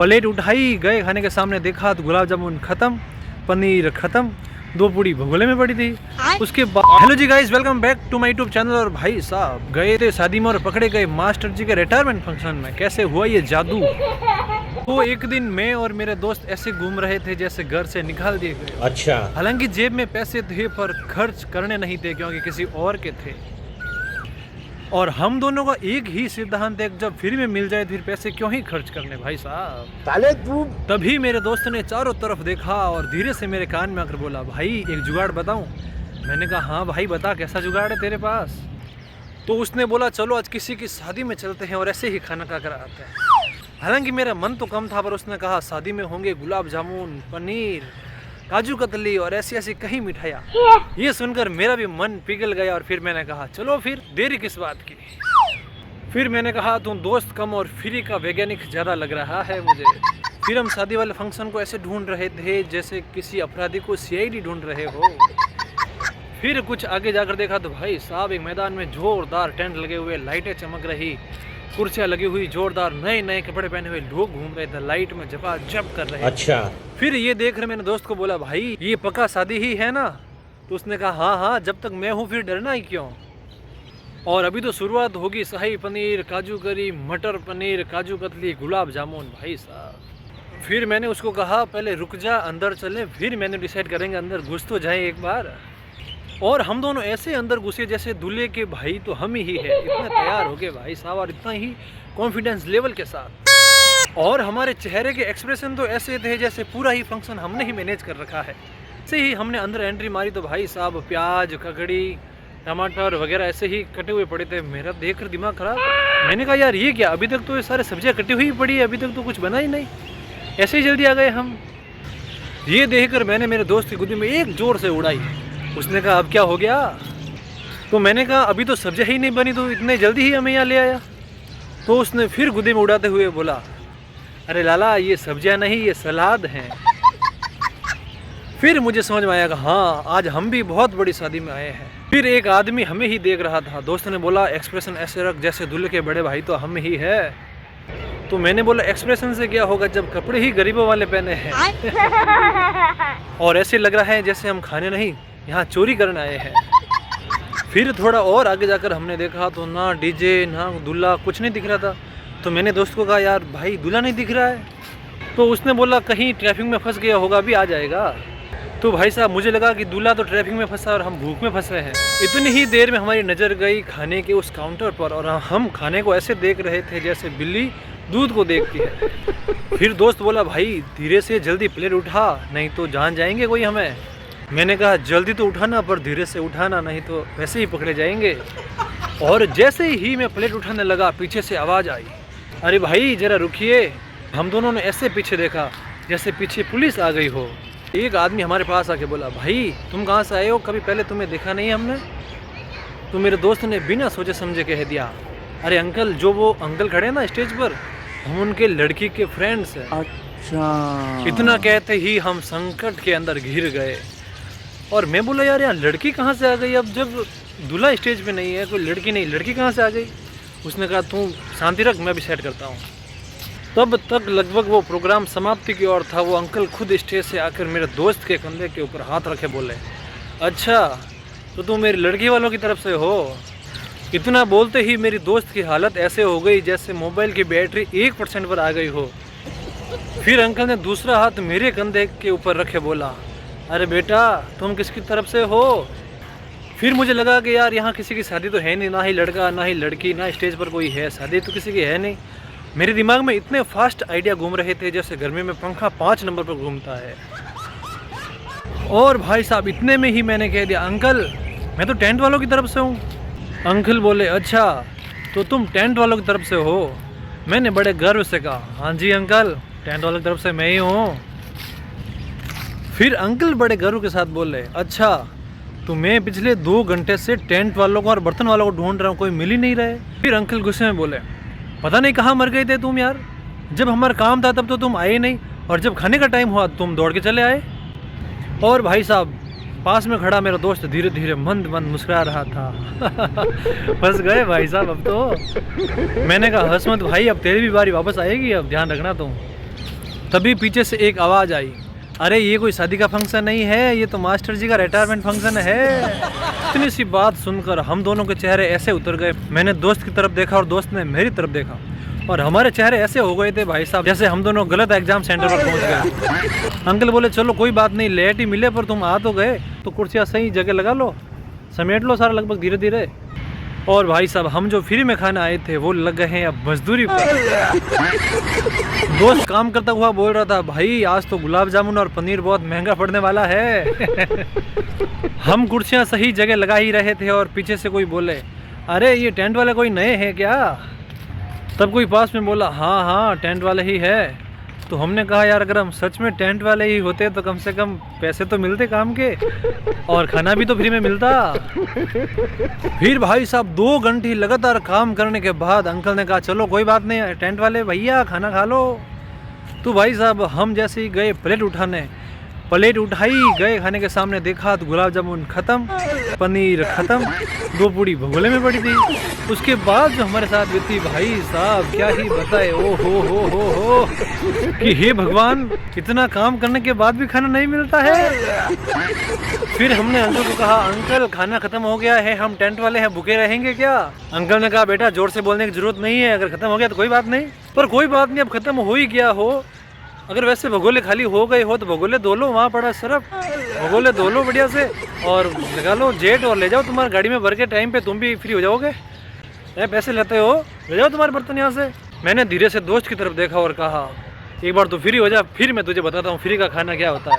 Plate उठाई, गए खाने के सामने देखा तो गुलाब जामुन खत्म, पनीर खत्म, 2 पूड़ी भगोले में पड़ी थी। उसके बाद हेलो जी guys, welcome back to my YouTube channel. और भाई साहब गए थे शादी में और पकड़े गए मास्टर जी के रिटायरमेंट फंक्शन में। कैसे हुआ ये जादू। तो एक दिन मैं और मेरे दोस्त ऐसे घूम रहे थे जैसे घर से निकाल दिए गए। अच्छा। हालांकि जेब में पैसे थे पर खर्च करने नहीं थे क्योंकि किसी और के थे। और हम दोनों का एक ही सिद्धांत है, जब फ्री में मिल जाए फिर पैसे क्यों ही खर्च करने भाई साहब। ताले तू। तभी मेरे दोस्त ने चारों तरफ देखा और धीरे से मेरे कान में आकर बोला, भाई एक जुगाड़ बताऊं। मैंने कहा हाँ भाई बता, कैसा जुगाड़ है तेरे पास। तो उसने बोला चलो आज किसी की शादी में चलते हैं और ऐसे ही खाना खा कर आते हैं। हालांकि मेरा मन तो कम था पर उसने कहा शादी में होंगे गुलाब जामुन, पनीर, काजू कतली और ऐसी ऐसी कई मिठाइयाँ। ये सुनकर मेरा भी मन पिघल गया और फिर मैंने कहा चलो फिर देरी किस बात की। फिर मैंने कहा तुम दोस्त कम और फ्री का वैज्ञानिक ज़्यादा लग रहा है मुझे। फिर हम शादी वाले फंक्शन को ऐसे ढूंढ रहे थे जैसे किसी अपराधी को सीआईडी ढूंढ रहे हो। फिर कुछ आगे जाकर देखा तो भाई साहब एक मैदान में जोरदार टेंट लगे हुए, लाइटें चमक रही, कुर्सियाँ लगी हुई जोरदार, नए नए कपड़े पहने हुए लोग घूम रहे थे, लाइट में झपाझप कर रहे। अच्छा। फिर ये देख रहे मैंने दोस्त को बोला भाई ये पक्का शादी ही है ना। तो उसने कहा हाँ हाँ, जब तक मैं हूँ फिर डरना ही क्यों। और अभी तो शुरुआत होगी, शाही पनीर, काजू करी, मटर पनीर, काजू कतली, गुलाब जामुन भाई साहब। फिर मैंने उसको कहा पहले रुक जा, अंदर चले फिर मैंने डिसाइड करेंगे, अंदर घुस तो जाए एक बार। और हम दोनों ऐसे अंदर घुसे जैसे दूल्हे के भाई तो हम ही है, इतना तैयार हो गए भाई साहब और इतना ही कॉन्फिडेंस लेवल के साथ। और हमारे चेहरे के एक्सप्रेशन तो ऐसे थे जैसे पूरा ही फंक्शन हमने ही मैनेज कर रखा है। ऐसे ही हमने अंदर एंट्री मारी तो भाई साहब प्याज, ककड़ी, टमाटर वगैरह ऐसे ही कटे हुए पड़े थे। मेरा देखकर दिमाग खराब। मैंने कहा यार ये क्या, अभी तक तो ये सारे सब्जियां कटी हुई पड़ी है, अभी तक तो कुछ बना ही नहीं, ऐसे ही जल्दी आ गए हम। ये देखकर मैंने मेरे दोस्त की गोदी में एक जोर से उड़ाई। उसने कहा अब क्या हो गया। तो मैंने कहा अभी तो सब्जियां ही नहीं बनी, तो इतने जल्दी ही हमें यहाँ ले आया। तो उसने फिर गोदी में उड़ाते हुए बोला अरे लाला ये सब्जियां नहीं ये सलाद हैं। फिर मुझे समझ में आया कि हाँ आज हम भी बहुत बड़ी शादी में आए हैं। फिर एक आदमी हमें ही देख रहा था। दोस्त ने बोला एक्सप्रेशन ऐसे रख जैसे दूल्हे के बड़े भाई तो हम ही है। तो मैंने बोला एक्सप्रेशन से क्या होगा जब कपड़े ही गरीबों वाले पहने हैं और ऐसे लग रहा है जैसे हम खाने नहीं यहाँ चोरी करने आए हैं। फिर थोड़ा और आगे जाकर हमने देखा तो ना डीजे ना दूल्हा, कुछ नहीं दिख रहा था। तो मैंने दोस्त को कहा यार भाई दूल्हा नहीं दिख रहा है। तो उसने बोला कहीं ट्रैफिक में फंस गया होगा, अभी आ जाएगा। तो भाई साहब मुझे लगा कि दूल्हा तो ट्रैफिक में फंसा और हम भूख में फंसे हैं। इतनी ही देर में हमारी नज़र गई खाने के उस काउंटर पर और हम खाने को ऐसे देख रहे थे जैसे बिल्ली दूध को देखती है। फिर दोस्त बोला भाई धीरे से जल्दी प्लेट उठा नहीं तो जान जाएंगे कोई हमें। मैंने कहा जल्दी तो उठाना पर धीरे से उठाना नहीं तो वैसे ही पकड़े जाएंगे। और जैसे ही मैं प्लेट उठाने लगा पीछे से आवाज़ आई अरे भाई ज़रा रुकिए। हम दोनों ने ऐसे पीछे देखा जैसे पीछे पुलिस आ गई हो। एक आदमी हमारे पास आके बोला भाई तुम कहाँ से आए हो, कभी पहले तुम्हें देखा नहीं हमने। तो मेरे दोस्त ने बिना सोचे समझे कह दिया अरे अंकल, जो वो अंकल खड़े हैं ना स्टेज पर, हम उनके लड़की के फ्रेंड्स हैं। अच्छा। इतना कहते ही हम संकट के अंदर घिर गए। और मैं बोला यार यहाँ लड़की कहाँ से आ गई, अब जब दूल्हा स्टेज पे नहीं है कोई लड़की नहीं, लड़की कहाँ से आ गई। उसने कहा तू शांति रख मैं भी सेट करता हूँ। तब तक लगभग वो प्रोग्राम समाप्ति की ओर था। वो अंकल खुद स्टेज से आकर मेरे दोस्त के कंधे के ऊपर हाथ रखे बोले अच्छा तो तुम मेरी लड़की वालों की तरफ से हो। इतना बोलते ही मेरी दोस्त की हालत ऐसे हो गई जैसे मोबाइल की बैटरी 1% पर आ गई हो। फिर अंकल ने दूसरा हाथ मेरे कंधे के ऊपर रखे बोला अरे बेटा तुम किसकी तरफ से हो। फिर मुझे लगा कि यार यहाँ किसी की शादी तो है नहीं, ना ही लड़का ना ही लड़की, ना स्टेज पर कोई है, शादी तो किसी की है नहीं। मेरे दिमाग में इतने फास्ट आइडिया घूम रहे थे जैसे गर्मी में पंखा 5 नंबर पर घूमता है। और भाई साहब इतने में ही मैंने कह दिया अंकल मैं तो टेंट वालों की तरफ से हूँ। अंकल बोले अच्छा तो तुम टेंट वालों की तरफ से हो। मैंने बड़े गर्व से कहा हाँ जी अंकल टेंट वालों की तरफ से मैं ही हूँ। फिर अंकल बड़े गर्व के साथ बोले अच्छा तो मैं पिछले 2 घंटे से टेंट वालों को और बर्तन वालों को ढूंढ रहा हूँ, कोई मिल ही नहीं रहे। फिर अंकल गुस्से में बोले पता नहीं कहाँ मर गए थे तुम यार, जब हमारा काम था तब तो तुम आए नहीं और जब खाने का टाइम हुआ तुम दौड़ के चले आए। और भाई साहब पास में खड़ा मेरा दोस्त धीरे धीरे मंद मंद मुस्कुरा रहा था। फंस गए भाई साहब अब तो। मैंने कहा हंस मत भाई, अब तेरी भी बारी वापस आएगी, अब ध्यान रखना तुम। तभी पीछे से एक आवाज़ आई, अरे ये कोई शादी का फंक्शन नहीं है, ये तो मास्टर जी का रिटायरमेंट फंक्शन है। इतनी सी बात सुनकर हम दोनों के चेहरे ऐसे उतर गए। मैंने दोस्त की तरफ देखा और दोस्त ने मेरी तरफ देखा और हमारे चेहरे ऐसे हो गए थे भाई साहब जैसे हम दोनों गलत एग्जाम सेंटर पर पहुंच गए। अंकल बोले चलो कोई बात नहीं, लेट ही मिले पर तुम आ तो गए, तो कुर्सियाँ सही जगह लगा लो, समेट लो सारा लगभग धीरे धीरे। और भाई साहब हम जो फ्री में खाना आए थे वो लग गए हैं अब मजदूरी पर। दोस्त काम करता हुआ बोल रहा था, भाई आज तो गुलाब जामुन और पनीर बहुत महंगा पड़ने वाला है। हम कुर्सियाँ सही जगह लगा ही रहे थे और पीछे से कोई बोले, अरे ये टेंट वाले कोई नए हैं क्या? तब कोई पास में बोला, हाँ हाँ टेंट वाले ही है। तो हमने कहा यार अगर हम सच में टेंट वाले ही होते तो कम से कम पैसे तो मिलते काम के और खाना भी तो फ्री में मिलता। फिर भाई साहब 2 घंटे लगातार काम करने के बाद अंकल ने कहा चलो कोई बात नहीं टेंट वाले भैया खाना खा लो। तो भाई साहब हम जैसे ही गए प्लेट उठाने, प्लेट उठाई गए खाने के सामने देखा तो गुलाब जामुन खत्म, पनीर खत्म, 2 पूड़ी भगोले में पड़ी थी। उसके बाद जो हमारे साथ बीती भाई साहब क्या ही बताए, ओ हो कि हे भगवान इतना काम करने के बाद भी खाना नहीं मिलता है। फिर हमने अंकल को कहा, अंकल खाना खत्म हो गया है, हम टेंट वाले हैं, भूखे रहेंगे क्या? अंकल ने कहा बेटा जोर से बोलने की जरूरत नहीं है, अगर खत्म हो गया तो कोई बात नहीं। पर कोई बात नहीं, अब खत्म हो ही गया हो, अगर वैसे भगोले खाली हो गए हो तो भगोले धो लो, वहाँ पड़ा सरफ, भगोले धो लो बढ़िया से और लगा लो जेट और ले जाओ, तुम्हारी गाड़ी में भर के टाइम पे तुम भी फ्री हो जाओगे। पैसे लेते हो, ले जाओ तुम्हारे बर्तन यहाँ से। मैंने धीरे से दोस्त की तरफ देखा और कहा एक बार तो फ्री हो जा, फिर मैं तुझे बताता हूँ फ्री का खाना क्या होता है।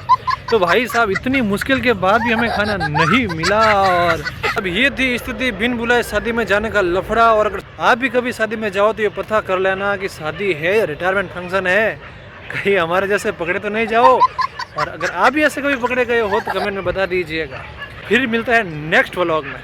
तो भाई साहब इतनी मुश्किल के बाद भी हमें खाना नहीं मिला। और अब ये थी स्थिति बिन बुलाए शादी में जाने का लफड़ा। और अगर आप भी कभी शादी में जाओ तो ये पता कर लेना कि शादी है या रिटायरमेंट फंक्शन है, कहीं हमारे जैसे पकड़े तो नहीं जाओ। और अगर आप भी ऐसे कभी पकड़े गए हो तो कमेंट में बता दीजिएगा। फिर मिलता है नेक्स्ट व्लॉग में।